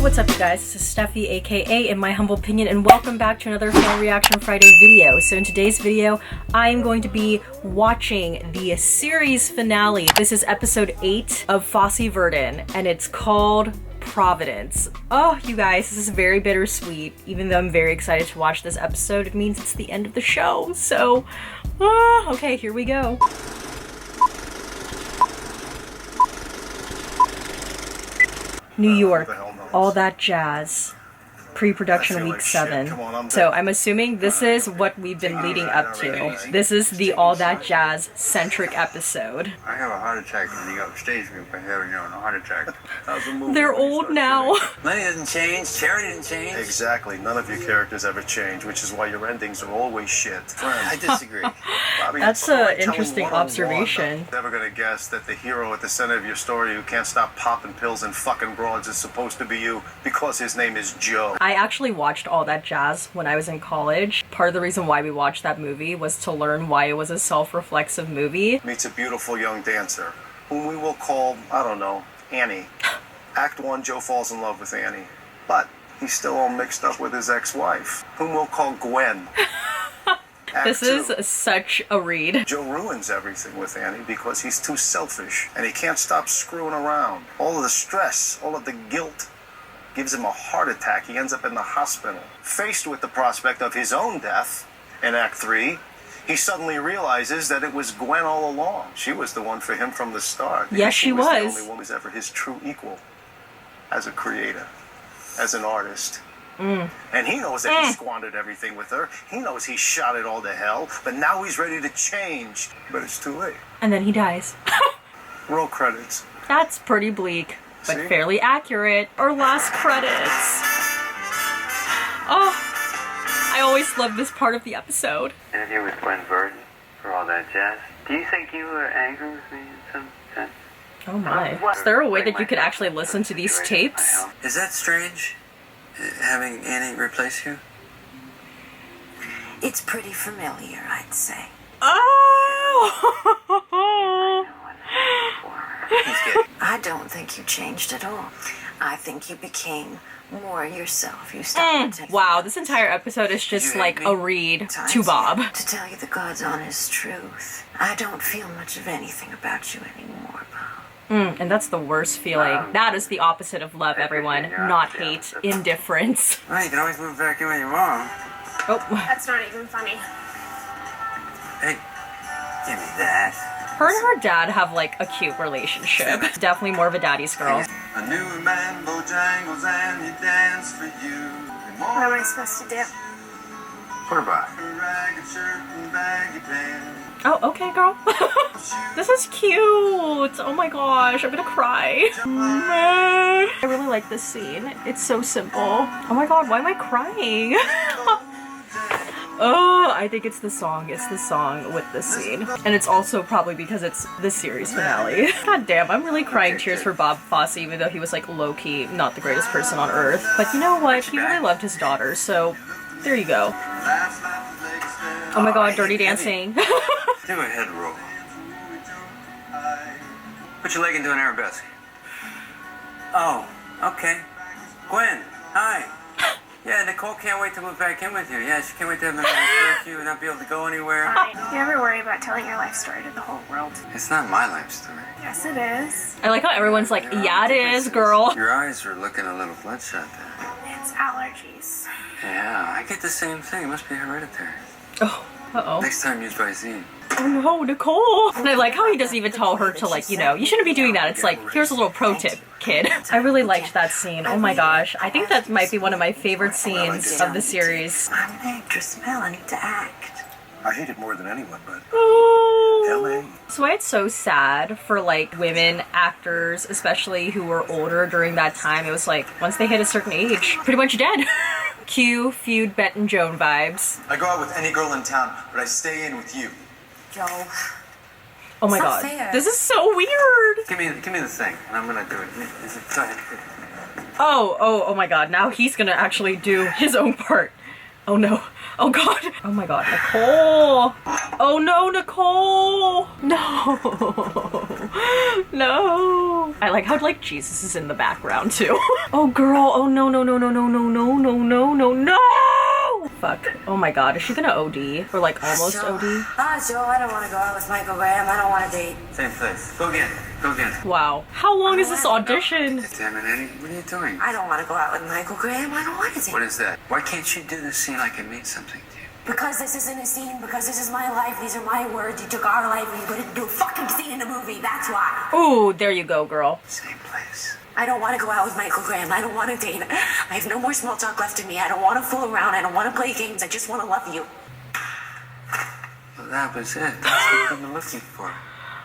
What's up, you guys? This is Steffi, aka In My Humble Opinion, and welcome back to another Fan Reaction Friday video. So in today's video, I am going to be watching the series finale. This is episode 8 of Fosse Verdon, and it's called Providence. Oh, you guys, this is very bittersweet. Even though I'm very excited to watch this episode, it means it's the end of the show. So, okay, here we go. New York, all that jazz. Pre-production week 7. So I'm assuming this is what we've been leading up to. This is the all that jazz centric episode. I have a heart attack and you upstage me by having your own heart attack. They're old now. Lenny doesn't change, Terry didn't change. Exactly, none of your characters ever change, which is why your endings are always shit. I disagree. Bobby, That's an interesting observation. Never gonna guess that the hero at the center of your story who can't stop popping pills and fucking broads is supposed to be you because his name is Joe. I actually watched All That Jazz when I was in college. Part of the reason why we watched that movie was to learn why it was a self-reflexive movie. Meets a beautiful young dancer, whom we will call, I don't know, Annie. Act 1, Joe falls in love with Annie. But he's still all mixed up with his ex-wife, whom we'll call Gwen. This is such a read. Joe ruins everything with Annie because he's too selfish and he can't stop screwing around. All of the stress, all of the guilt gives him a heart attack. He ends up in the hospital. Faced with the prospect of his own death in Act 3, he suddenly realizes that it was Gwen all along. She was the one for him from the start. Yes, she was. The only one who was ever his true equal as a creator, as an artist. And he knows that he squandered everything with her. He knows he shot it all to hell, but now he's ready to change. But it's too late. And then he dies. Roll credits. That's pretty bleak, but See? fairly accurate. Or last credits. Oh, I always love this part of the episode. Interview with Gwen Verdon for All That Jazz. Do you think you were angry with me in some sense? Oh my. Is there a way that you could actually listen to these tapes? Is that strange? Having Annie replace you? It's pretty familiar, I'd say. Oh! I don't think you changed at all. I think you became more yourself. You stopped. Wow, this entire episode is just like a read to Bob. To tell you the God's honest truth, I don't feel much of anything about you anymore, Bob. And that's the worst feeling. That is the opposite of love, everyone. Not hate, indifference. Well, you can always move back in with your mom. Oh. That's not even funny. Hey, give me that. Her and her dad have like a cute relationship. Definitely more of a daddy's girl. A new man bojangles and he dance for you. What am I supposed to do? Put her by. Oh, okay, girl. This is cute. Oh my gosh, I'm gonna cry. I really like this scene. It's so simple. Oh my god, why am I crying? Oh, I think it's the song. It's the song with this scene. And it's also probably because it's the series finale. God damn, I'm really crying tears for Bob Fosse, even though he was like low-key not the greatest person on earth. But you know what? He really loved his daughter, so there you go. Oh my god, Dirty Dancing. Do a head roll. Put your leg into an arabesque. Oh, okay. Gwen, hi. Yeah, Nicole can't wait to move back in with you. Yeah, she can't wait to have another curfew and not be able to go anywhere. You ever worry about telling your life story to the whole world? It's not my life story. Yes, it is. I like how everyone's like, yeah, it is, girl. Your eyes are looking a little bloodshot there. It's allergies. Yeah, I get the same thing. It must be hereditary. Oh, uh-oh. Next time use Visine. Oh no, Nicole. And I like how he doesn't even tell her to like, you know, you shouldn't be doing that. It's like, here's a little pro tip, kid. I really liked that scene. Oh my gosh. I think that might be one of my favorite scenes of the series. I'm an actress, Mel. I need to act. I hate it more than anyone, but Oh. LA. That's why it's so sad for like women actors, especially who were older during that time. It was like, once they hit a certain age, pretty much dead. Cue feud Bet and Joan vibes. I go out with any girl in town, but I stay in with you. Joe. Oh my It's god. not fair. This is so weird. Give me the thing, and I'm gonna do it. Go ahead. Oh my god. Now he's gonna actually do his own part. Oh no. Oh god. Oh my god, Nicole. Oh no, Nicole. No. No. I like how like Jesus is in the background too. Oh girl. Oh no, no, no, no, no, no, no, no, no, no, no. Fuck. Oh my god. Is she gonna OD? Or like almost OD? Joe, I don't want to go out with Michael Graham. I don't want to date. Same place. Go again. Go again. Wow. How long is this audition? Damn it, Eddie. What are you doing? I don't want to go out with Michael Graham. I don't want to date. What is that? Why can't you do this scene like it means something to you? Because this isn't a scene. Because this is my life. These are my words. You took our life and you put it into a fucking scene in a movie. That's why. Ooh, there you go, girl. Same place. I don't want to go out with Michael Graham. I don't want to date. I have no more small talk left in me. I don't want to fool around. I don't want to play games. I just want to love you. Well, that was it. That's what I've been looking for.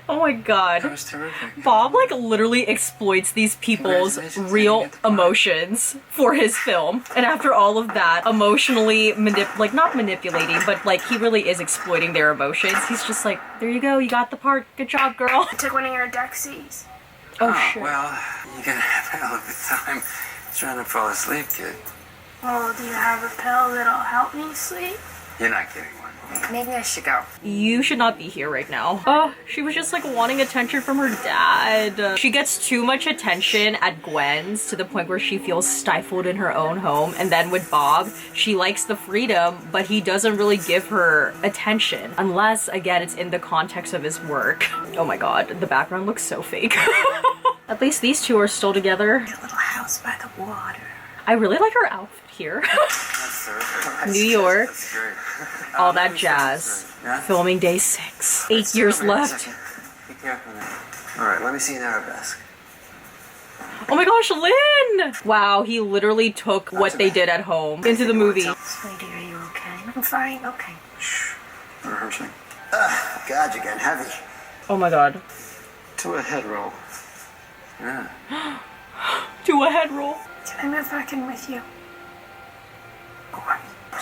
Oh my god. That was terrific. Bob like literally exploits these people's Congratulations, real Eddie. Get the part. emotions for his film. And after all of that, emotionally not manipulating, but like he really is exploiting their emotions. He's just like, there you go, you got the part. Good job, girl. I took one of your Dexies. Oh shit. Well, you're gonna have a hell of a time trying to fall asleep, kid. Well, do you have a pill that'll help me sleep? You're not getting one. Maybe I should go. You should not be here right now. Oh, she was just like wanting attention from her dad. She gets too much attention at Gwen's to the point where she feels stifled in her own home. And then with Bob, she likes the freedom, but he doesn't really give her attention. Unless, again, it's in the context of his work. Oh my god, the background looks so fake. At least these two are still together. A little house by the water. I really like her outfit here. That's terrific. New York. That's great. All that jazz. Yeah? Filming day 6. 8 years left. Be careful now. All right, let me see an arabesque. Oh my gosh, Lynn! Wow, he literally took what they did at home into the movie. Sweetie, are you okay? I'm fine. Okay. We're rehearsing. God, you're getting heavy. Oh my god. To a head roll. Yeah. Do a head roll. Can I move back in with you?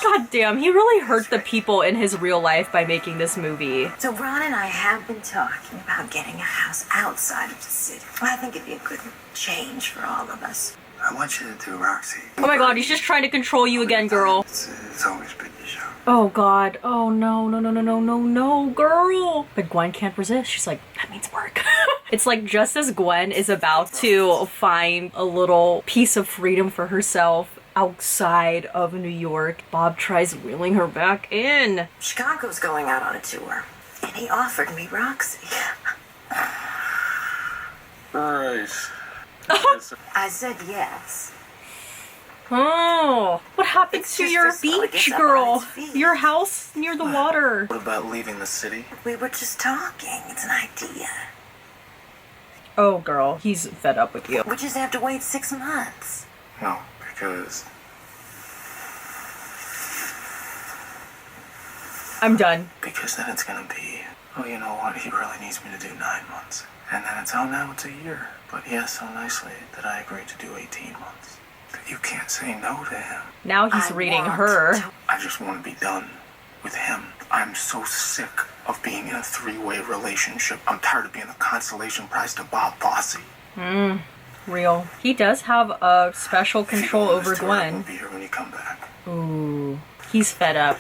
God damn, he really hurt the people in his real life by making this movie. So Ron and I have been talking about getting a house outside of the city. I think it'd be a good change for all of us. I want you to do Roxy. Oh my god, he's just trying to control you again, girl. It's always been your show. Oh god. Oh no, no, no, no, no, no, no, girl. But Gwen can't resist. She's like, that means work. It's like just as Gwen is about to find a little piece of freedom for herself outside of New York, Bob tries reeling her back in. Chicago's going out on a tour, and he offered me Roxy. Nice. I said yes. Oh, what happened It's to just your this fella beach, gets up on girl? his feet. Your house near the water. What about leaving the city? We were just talking. It's an idea. Oh, girl, he's fed up with you. We just have to wait 6 months. No, because I'm done. then it's gonna be, oh, you know what, he really needs me to do 9 months. And then it's, oh, now it's a year. But yes, so nicely that I agreed to do 18 months. But you can't say no to him. Now he's I reading want her. to- I just want to be done with him. I'm so sick of being in a 3-way relationship. I'm tired of being a consolation prize to Bob Fosse. Real. He does have a special control over Mr. I'll Gwen. be here when you come back. Ooh, he's fed up.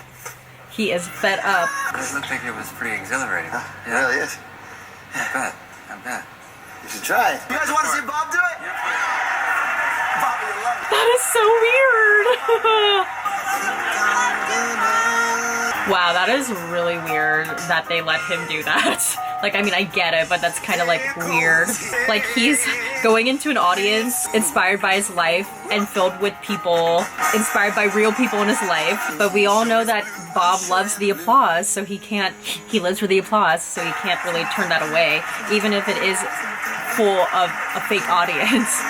He is fed up. It looked like it was pretty exhilarating. It really is. I bet. You should try it. You guys want to see Bob do it? Bobby, you love it. That is so weird. Wow, that is really weird that they let him do that. Like, I mean, I get it, but that's kind of like weird. Like, he's going into an audience inspired by his life and filled with people inspired by real people in his life. But we all know that Bob loves the applause, so he lives for the applause, so he can't really turn that away, even if it is full of a fake audience.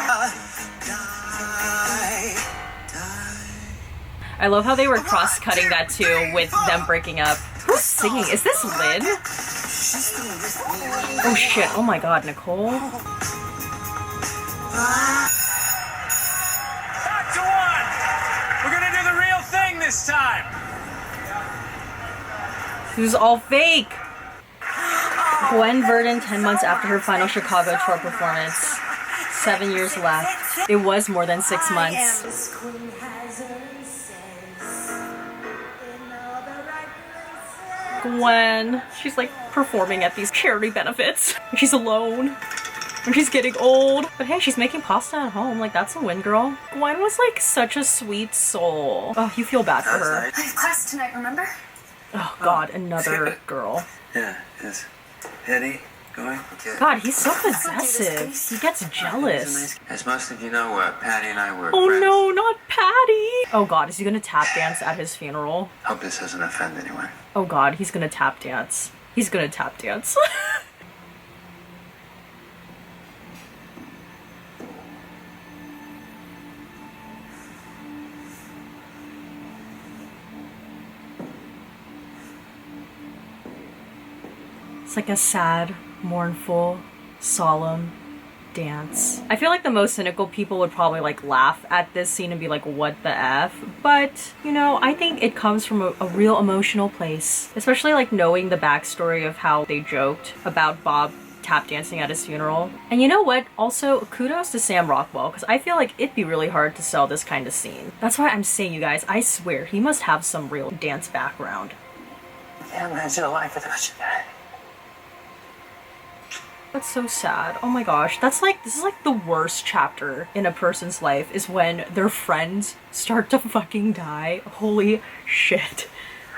I love how they were cross-cutting that too with them breaking up. Who's singing? Is this Lynn? Oh shit, oh my god, Nicole. Back to one! We're gonna do the real thing this time! It was all fake. Gwen Verdon, 10 months after her final Chicago tour performance. 7 years left. It was more than 6 months. Gwen. She's like performing at these charity benefits. She's alone. And she's getting old. But hey, she's making pasta at home. Like, that's a win, girl. Gwen was like such a sweet soul. Oh, you feel bad for her. I have class tonight, remember? Oh god, another girl. Yeah, is Eddie going? God, he's so possessive. He gets jealous. As most of you know, Patty and I were Oh friends. no, not Patty! Oh god, is he gonna tap dance at his funeral? Hope this doesn't offend anyone. Oh god, he's gonna tap dance. He's gonna tap dance. It's like a sad, mournful, solemn dance. I feel like the most cynical people would probably like laugh at this scene and be like, what the F? But, you know, I think it comes from a real emotional place. Especially like knowing the backstory of how they joked about Bob tap dancing at his funeral. And you know what? Also, kudos to Sam Rockwell, because I feel like it'd be really hard to sell this kind of scene. That's why I'm saying, you guys, I swear, he must have some real dance background. Can't imagine a life without you, Dad. That's so sad. Oh my gosh. This is like the worst chapter in a person's life, is when their friends start to fucking die. Holy shit.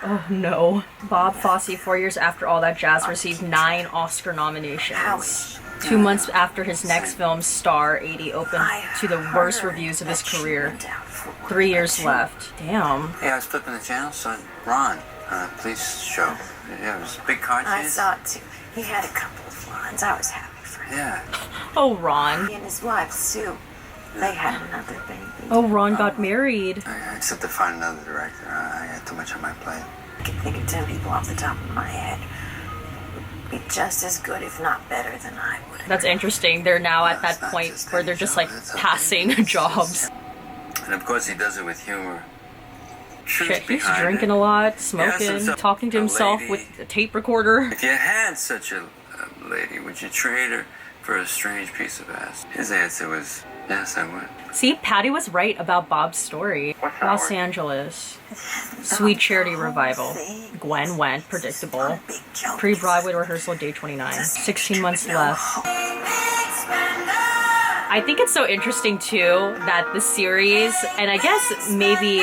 Oh no. Bob Fosse, 4 years after All That Jazz, received 9 Oscar nominations. 2 months after his next film, Star 80, opened to the worst reviews of his career. 3 years left. Damn. Hey, I was flipping the channel, saw Ron on a police show. Yeah, it was a big car chase. I saw it too. He had a couple of lines. I was happy for him. Yeah. Oh, Ron. He and his wife, Sue, they had another baby. Oh, Ron got married. I just have to find another director. I got too much on my plate. I can think of 10 people off the top of my head. Be just as good, if not better, than I would. That's interesting. They're now at that point where they're just like passing jobs. And of course he does it with humor. Shit, he's drinking a lot, smoking, talking to himself with a tape recorder. If you had such a lady, would you trade her for a strange piece of ass? His answer was, yes, I would. See, Patty was right about Bob's story. Los Angeles. Sweet charity revival. Gwen went, predictable. Pre-Broadway rehearsal, day 29. 16 months left. I think it's so interesting, too, that the series, and I guess maybe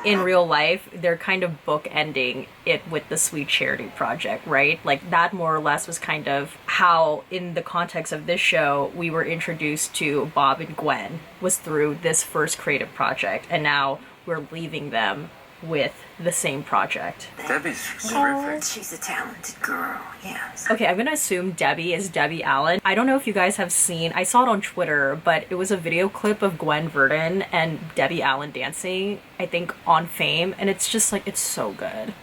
in real life, they're kind of bookending it with the Sweet Charity Project, right? Like, that more or less was kind of how, in the context of this show, we were introduced to Bob and Gwen, was through this first creative project, and now we're leaving them with the same project. Debbie's terrific. She's a talented girl, yes. Okay, I'm gonna assume Debbie is Debbie Allen. I don't know if you guys have seen, I saw it on Twitter, but it was a video clip of Gwen Verdon and Debbie Allen dancing, I think on Fame, and it's just like, it's so good.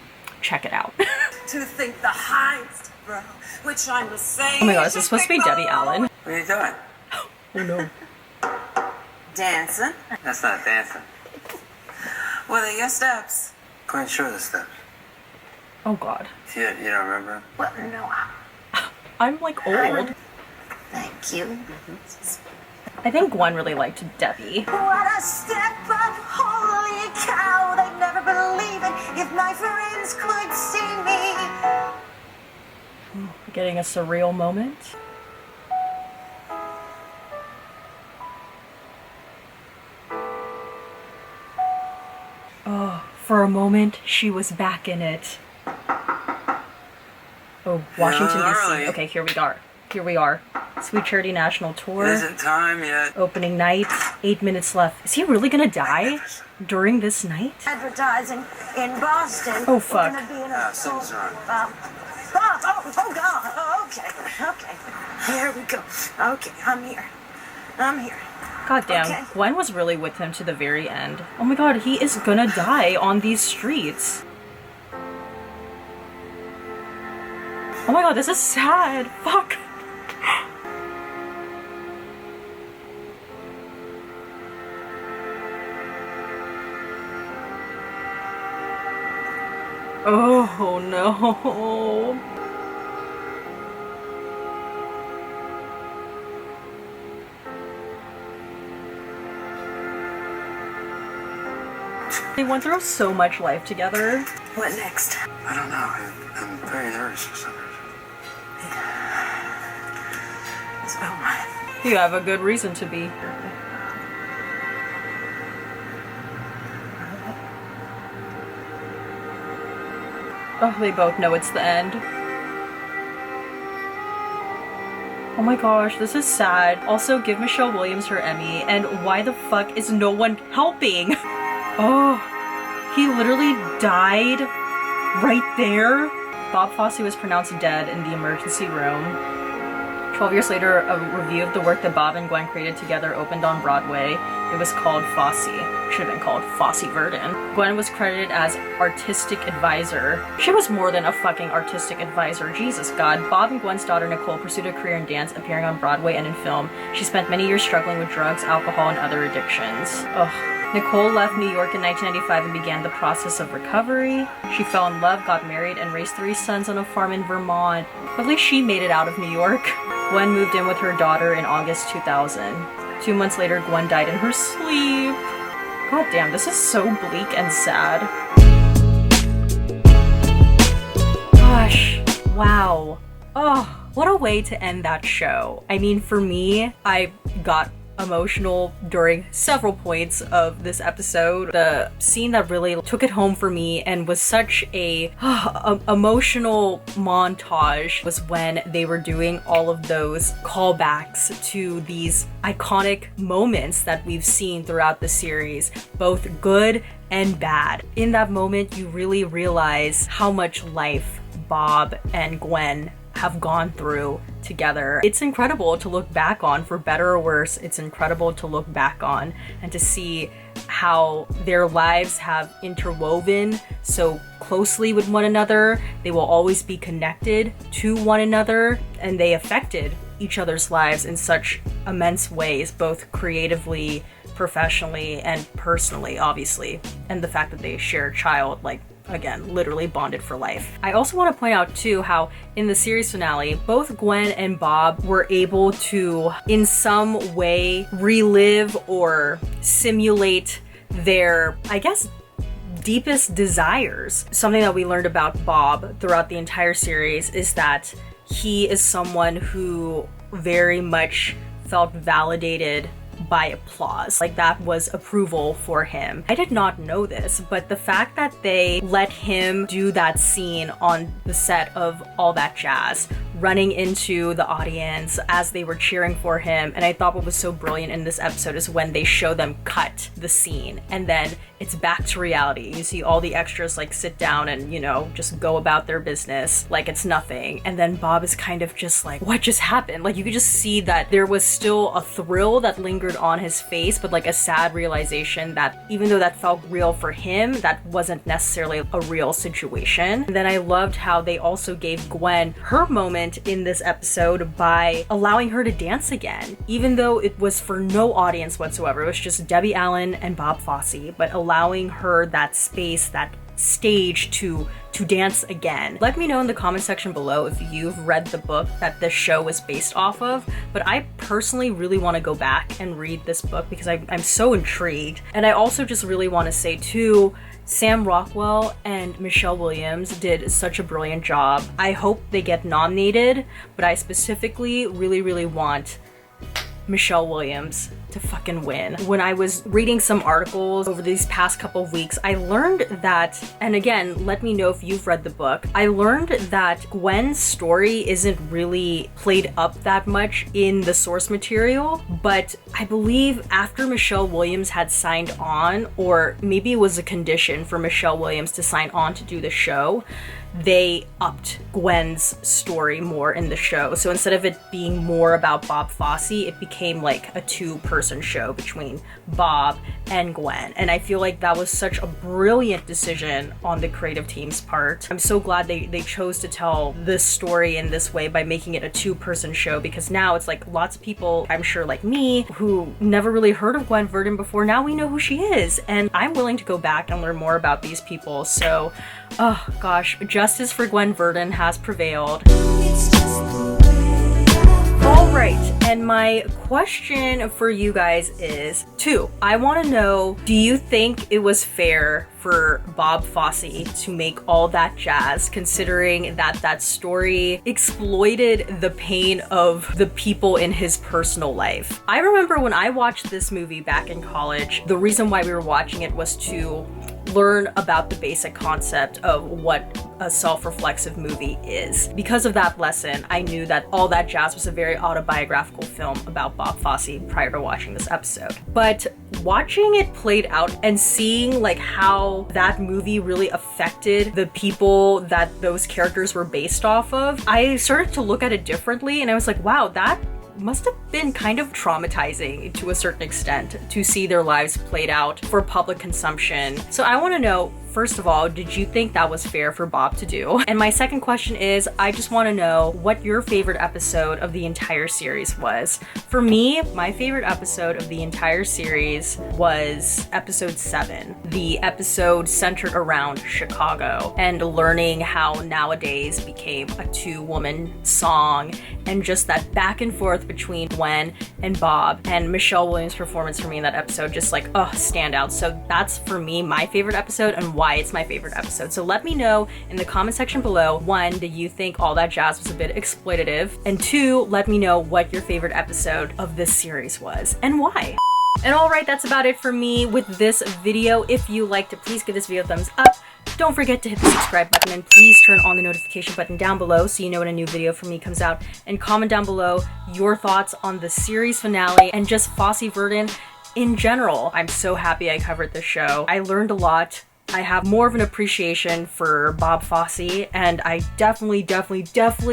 Check it out. To think the highest, bro, which I'm the same. Oh my god, is this supposed to be Debbie Allen? What are you doing? Oh no. Dancing. That's not dancing. What are your steps? Gwen, show the steps. Oh god. You don't remember? Well, no, I'm like old. thank you. I think Gwen really liked Debbie. What a step up, holy cow. They'd never believe it if my friends could see me. Getting a surreal moment. Oh, for a moment, she was back in it. Oh, Washington, D.C. Okay, here we are. Here we are. Sweet Charity National Tour. It isn't time yet. Opening night. 8 minutes left. Is he really gonna die during this night? Advertising in Boston. Oh, fuck. We're gonna be in a something's wrong. Bob, oh God. Oh, okay. Here we go. Okay, I'm here. God damn, Okay. Gwen was really with him to the very end. Oh my god, he is gonna die on these streets. Oh my god, this is sad. Fuck. Oh no. They went through so much life together. What next? I don't know. I'm very nervous for some reason. So, You have a good reason to be. Oh, they both know it's the end. Oh my gosh, this is sad. Also, give Michelle Williams her Emmy, and why the fuck is no one helping? Oh, he literally died right there. Bob Fosse was pronounced dead in the emergency room. 12 years later, a review of the work that Bob and Gwen created together opened on Broadway. It was called Fosse. Should have been called Fosse Verdon. Gwen was credited as artistic advisor. She was more than a fucking artistic advisor. Jesus God. Bob and Gwen's daughter Nicole pursued a career in dance, appearing on Broadway and in film. She spent many years struggling with drugs, alcohol, and other addictions. Ugh. Nicole left New York in 1995 and began the process of recovery. She fell in love, got married, and raised 3 sons on a farm in Vermont. At least she made it out of New York. Gwen moved in with her daughter in August 2000. 2 months later, Gwen died in her sleep. God damn, this is so bleak and sad. Gosh, wow. Oh, what a way to end that show. I mean, for me, I got emotional during several points of this episode. The scene that really took it home for me and was such a emotional montage was when they were doing all of those callbacks to these iconic moments that we've seen throughout the series, both good and bad. In that moment, you really realize how much life Bob and Gwen have gone through together. It's incredible to look back on, for better or worse. It's incredible to look back on and to see how their lives have interwoven so closely with one another. They will always be connected to one another, and they affected each other's lives in such immense ways, both creatively, professionally, and personally, obviously. And the fact that they share a child, like, again, literally bonded for life. I also want to point out too how in the series finale, both Gwen and Bob were able to in some way relive or simulate their, I guess, deepest desires. Something that we learned about Bob throughout the entire series is that he is someone who very much felt validated by applause. Like, that was approval for him. I did not know this, but the fact that they let him do that scene on the set of All That Jazz, running into the audience as they were cheering for him, and I thought what was so brilliant in this episode is when they show them cut the scene and then it's back to reality. You see all the extras like sit down and, you know, just go about their business like it's nothing, and then Bob is kind of just like, what just happened? Like, you could just see that there was still a thrill that lingered on his face, but like a sad realization that even though that felt real for him, that wasn't necessarily a real situation. And then I loved how they also gave Gwen her moment in this episode by allowing her to dance again, even though it was for no audience whatsoever. It was just Debbie Allen and Bob Fosse, but allowing her that space, that stage to dance again. Let me know in the comment section below if you've read the book that this show was based off of, but I personally really want to go back and read this book because I'm so intrigued. And I also just really want to say too, Sam Rockwell and Michelle Williams did such a brilliant job. I hope they get nominated, but I specifically really want Michelle Williams to fucking win. When I was reading some articles over these past couple of weeks, I learned that, and again, let me know if you've read the book, I learned that Gwen's story isn't really played up that much in the source material, but I believe after Michelle Williams had signed on, or maybe it was a condition for Michelle Williams to sign on to do the show, they upped Gwen's story more in the show. So instead of it being more about Bob Fosse, it became like a two-person show between Bob and Gwen. And I feel like that was such a brilliant decision on the creative team's part. I'm so glad they chose to tell this story in this way by making it a two-person show, because now it's like lots of people, I'm sure like me, who never really heard of Gwen Verdon before, now we know who she is. And I'm willing to go back and learn more about these people. So, oh gosh, justice for Gwen Verdon has prevailed. Alright, And my question for you guys is, 2, I want to know, do you think it was fair for Bob Fosse to make all that jazz, considering that that story exploited the pain of the people in his personal life? I remember when I watched this movie back in college, the reason why we were watching it was to learn about the basic concept of what a self-reflexive movie is. Because of that lesson, I knew that All That Jazz was a very autobiographical film about Bob Fosse prior to watching this episode. But watching it played out and seeing like how that movie really affected the people that those characters were based off of, I started to look at it differently, and I was like, wow, that must have been kind of traumatizing to a certain extent to see their lives played out for public consumption. So I want to know, first of all, did you think that was fair for Bob to do? And my second question is, I just want to know what your favorite episode of the entire series was. For me, my favorite episode of the entire series was episode 7. The episode centered around Chicago and learning how Nowadays became a 2-woman song, and just that back and forth between Gwen and Bob, and Michelle Williams' performance for me in that episode just like, stand out. So that's for me my favorite episode and why it's my favorite episode. So let me know in the comment section below, 1, do you think All That Jazz was a bit exploitative? And 2, let me know what your favorite episode of this series was and why. And alright, that's about it for me with this video. If you liked it, please give this video a thumbs up. Don't forget to hit the subscribe button, and please turn on the notification button down below so you know when a new video from me comes out. And comment down below your thoughts on the series finale and just Fosse Verdon in general. I'm so happy I covered this show. I learned a lot. I have more of an appreciation for Bob Fosse, and I definitely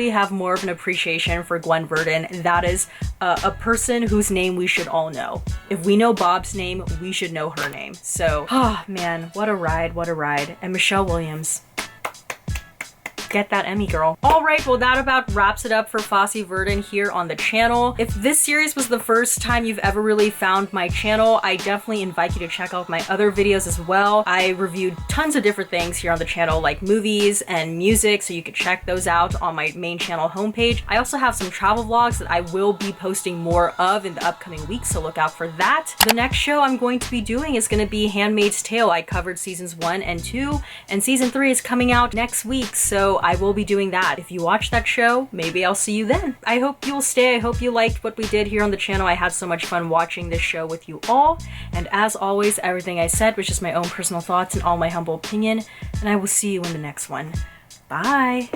have more of an appreciation for Gwen Verdon. That is a person whose name we should all know. If we know Bob's name, we should know her name. So, man, what a ride, what a ride. And Michelle Williams, get that Emmy, girl. All right, well, that about wraps it up for Fosse Verdon here on the channel. If this series was the first time you've ever really found my channel, I definitely invite you to check out my other videos as well. I reviewed tons of different things here on the channel, like movies and music, so you could check those out on my main channel homepage. I also have some travel vlogs that I will be posting more of in the upcoming weeks, so look out for that. The next show I'm going to be doing is going to be Handmaid's Tale. I covered seasons 1 and 2, and season 3 is coming out next week, so I will be doing that. If you watch that show, maybe I'll see you then. I hope you'll stay. I hope you liked what we did here on the channel. I had so much fun watching this show with you all. And as always, everything I said was just my own personal thoughts and all my humble opinion. And I will see you in the next one. Bye.